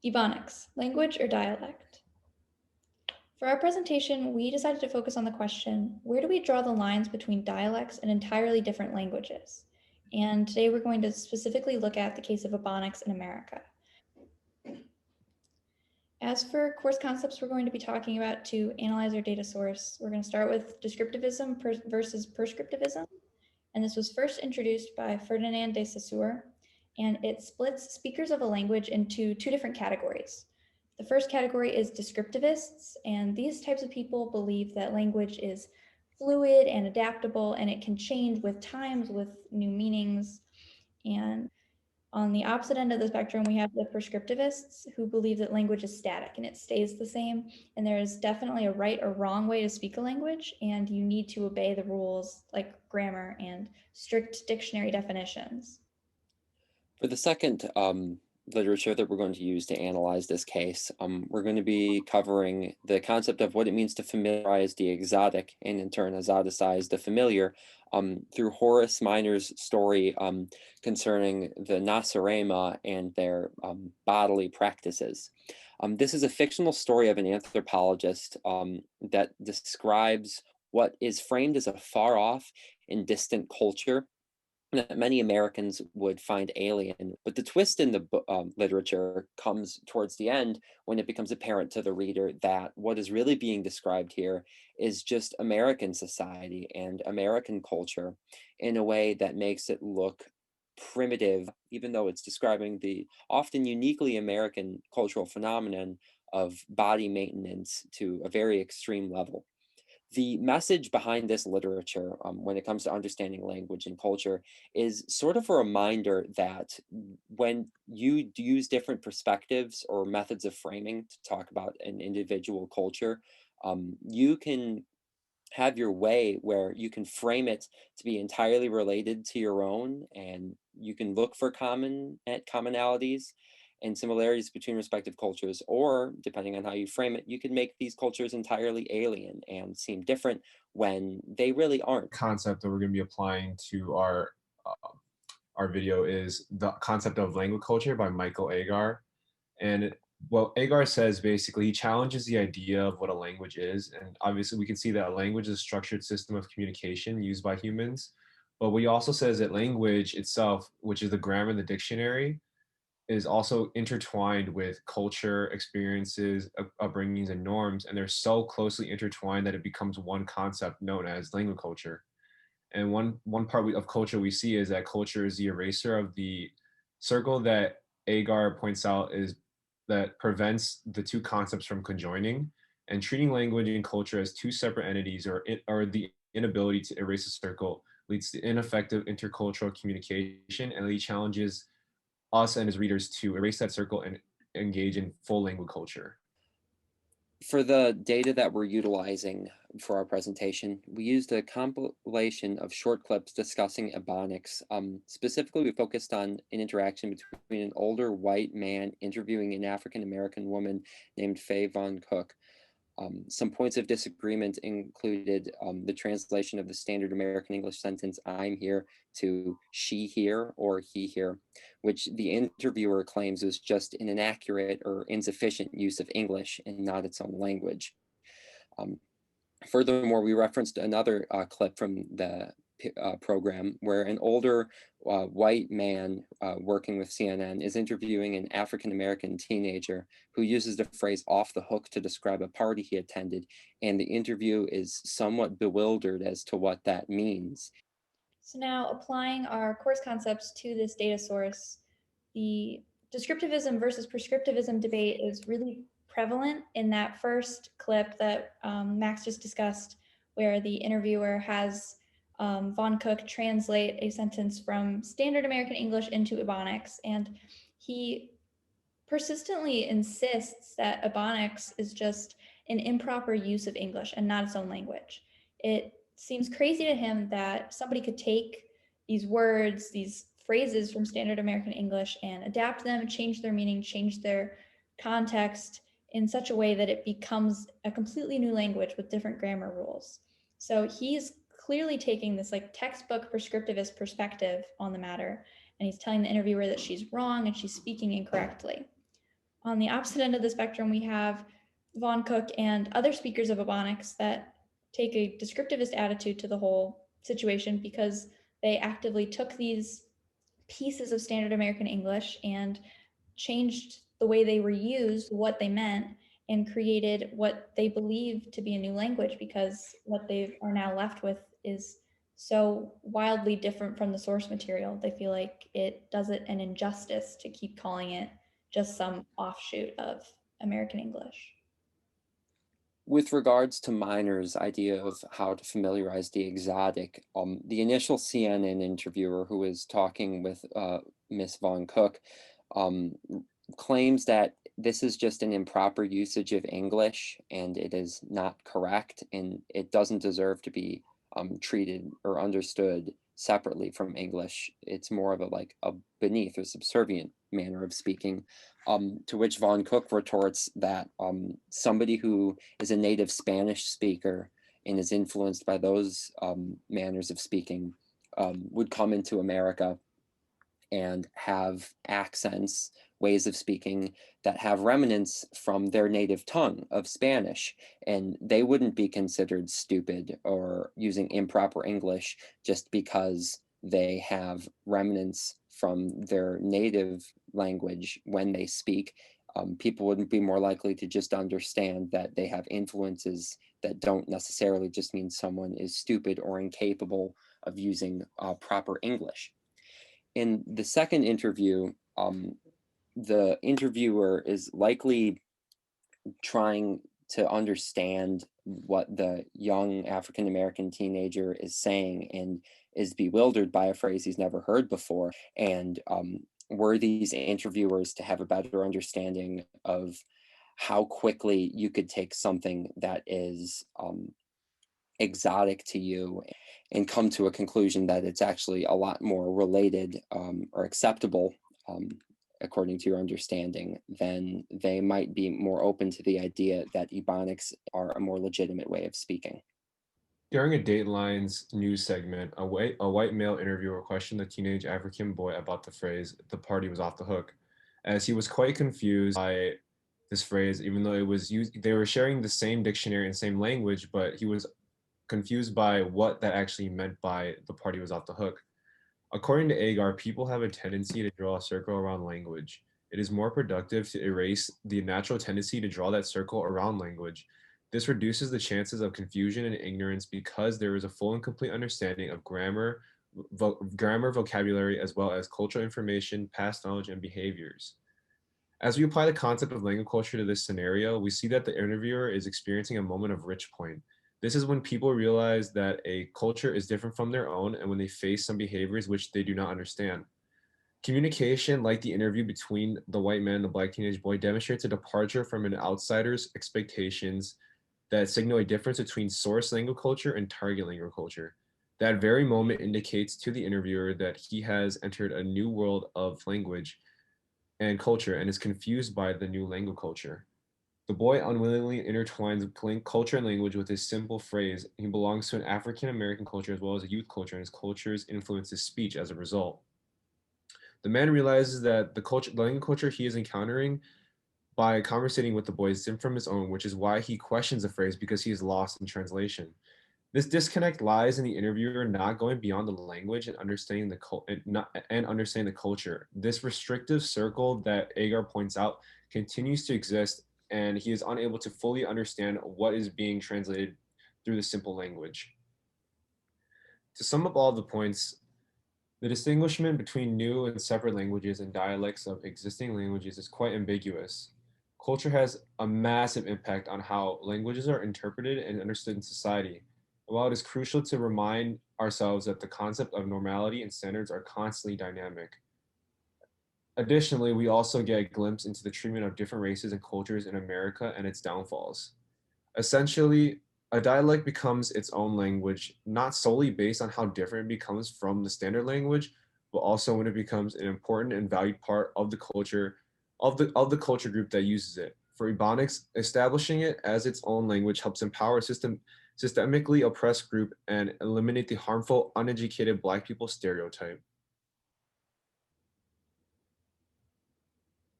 Ebonics, language or dialect? For our presentation, we decided to focus on the question, where do we draw the lines between dialects and entirely different languages? And today we're going to specifically look at the case of Ebonics in America. As for course concepts we're going to be talking about to analyze our data source, we're going to start with descriptivism versus prescriptivism. And this was first introduced by Ferdinand de Saussure, and it splits speakers of a language into two different categories. The first category is descriptivists, and these types of people believe that language is fluid and adaptable, and it can change with times, with new meanings. And on the opposite end of the spectrum, we have the prescriptivists who believe that language is static and it stays the same. And there is definitely a right or wrong way to speak a language, and you need to obey the rules like grammar and strict dictionary definitions. For the second literature that we're going to use to analyze this case, we're going to be covering the concept of what it means to familiarize the exotic and in turn exoticize the familiar through Horace Minor's story concerning the Nasarema and their bodily practices. This is a fictional story of an anthropologist that describes what is framed as a far off and distant culture that many Americans would find alien. But the twist in the literature comes towards the end when it becomes apparent to the reader that what is really being described here is just American society and American culture in a way that makes it look primitive, even though it's describing the often uniquely American cultural phenomenon of body maintenance to a very extreme level. The message behind this literature, when it comes to understanding language and culture, is sort of a reminder that when you use different perspectives or methods of framing to talk about an individual culture, you can have your way where you can frame it to be entirely related to your own, and you can look for commonalities and similarities between respective cultures, or depending on how you frame it, you can make these cultures entirely alien and seem different when they really aren't. Concept that we're going to be applying to our video is the concept of language culture by Michael Agar. And what Agar says, basically, he challenges the idea of what a language is. And obviously, we can see that a language is a structured system of communication used by humans. But what he also says that language itself, which is the grammar and the dictionary, is also intertwined with culture, experiences, upbringings, and norms. And they're so closely intertwined that it becomes one concept known as language culture. And one part of culture we see is that culture is the eraser of the circle that Agar points out is that prevents the two concepts from conjoining, and treating language and culture as two separate entities or the inability to erase a circle leads to ineffective intercultural communication, and he challenges us and his readers to erase that circle and engage in full language culture. For the data that we're utilizing for our presentation, we used a compilation of short clips discussing Ebonics. Specifically, we focused on an interaction between an older white man interviewing an African-American woman named Faye Von Cook. Some points of disagreement included the translation of the standard American English sentence, "I'm here," to "she here" or "he here," which the interviewer claims was just an inaccurate or insufficient use of English and not its own language. Furthermore, we referenced another clip from the program where an older white man working with CNN is interviewing an African-American teenager who uses the phrase "off the hook" to describe a party he attended, and the interview is somewhat bewildered as to what that means. So now applying our course concepts to this data source, the descriptivism versus prescriptivism debate is really prevalent in that first clip that Max just discussed, where the interviewer has Von Cook translate a sentence from standard American English into Ebonics, and he persistently insists that Ebonics is just an improper use of English and not its own language. It seems crazy to him that somebody could take these words, these phrases from standard American English and adapt them, change their meaning, change their context in such a way that it becomes a completely new language with different grammar rules. So he's clearly taking this like textbook prescriptivist perspective on the matter, and he's telling the interviewer that she's wrong and she's speaking incorrectly. on the opposite end of the spectrum, we have Von Cook and other speakers of Ebonics that take a descriptivist attitude to the whole situation because they actively took these pieces of standard American English and changed the way they were used, what they meant, and created what they believe to be a new language because what they are now left with is so wildly different from the source material. They feel like it does it an injustice to keep calling it just some offshoot of American English. With regards to Miner's idea of how to familiarize the exotic, the initial CNN interviewer who was talking with Miss Von Cook um, claims that this is just an improper usage of English and it is not correct and it doesn't deserve to be treated or understood separately from English. It's more of a like a beneath or subservient manner of speaking. To which Von Cook retorts that somebody who is a native Spanish speaker and is influenced by those manners of speaking would come into America and have accents, ways of speaking that have remnants from their native tongue of Spanish. And they wouldn't be considered stupid or using improper English just because they have remnants from their native language when they speak. People wouldn't be more likely to just understand that they have influences that don't necessarily just mean someone is stupid or incapable of using proper English. In the second interview, the interviewer is likely trying to understand what the young African American teenager is saying and is bewildered by a phrase he's never heard before. And were these interviewers to have a better understanding of how quickly you could take something that is exotic to you and come to a conclusion that it's actually a lot more related or acceptable according to your understanding, then they might be more open to the idea that Ebonics are a more legitimate way of speaking. During a Datelines news segment, a white male interviewer questioned the teenage African boy about the phrase, the party was off the hook, as he was quite confused by this phrase, even though it was used, they were sharing the same dictionary and same language, but he was confused by what that actually meant by the party was off the hook. According to Agar, people have a tendency to draw a circle around language. It is more productive to erase the natural tendency to draw that circle around language. This reduces the chances of confusion and ignorance because there is a full and complete understanding of grammar, vocabulary, as well as cultural information, past knowledge, and behaviors. As we apply the concept of language culture to this scenario, we see that the interviewer is experiencing a moment of rich point. This is when people realize that a culture is different from their own and when they face some behaviors which they do not understand. Communication, like the interview between the white man and the black teenage boy, demonstrates a departure from an outsider's expectations that signal a difference between source language culture and target language culture. That very moment indicates to the interviewer that he has entered a new world of language and culture and is confused by the new language culture. The boy unwillingly intertwines culture and language with this simple phrase. He belongs to an African American culture as well as a youth culture, and his cultures influence his speech as a result. The man realizes that the language culture he is encountering by conversating with the boy is different from his own, which is why he questions the phrase because he is lost in translation. This disconnect lies in the interviewer not going beyond the language and understanding understanding the culture. This restrictive circle that Agar points out continues to exist, and he is unable to fully understand what is being translated through the simple language. To sum up all the points, the distinguishment between new and separate languages and dialects of existing languages is quite ambiguous. Culture has a massive impact on how languages are interpreted and understood in society. While it is crucial to remind ourselves that the concept of normality and standards are constantly dynamic. Additionally, we also get a glimpse into the treatment of different races and cultures in America and its downfalls. Essentially, a dialect becomes its own language, not solely based on how different it becomes from the standard language, but also when it becomes an important and valued part of the culture of the culture group that uses it. For Ebonics, establishing it as its own language helps empower a systemically oppressed group and eliminate the harmful, uneducated Black people stereotype.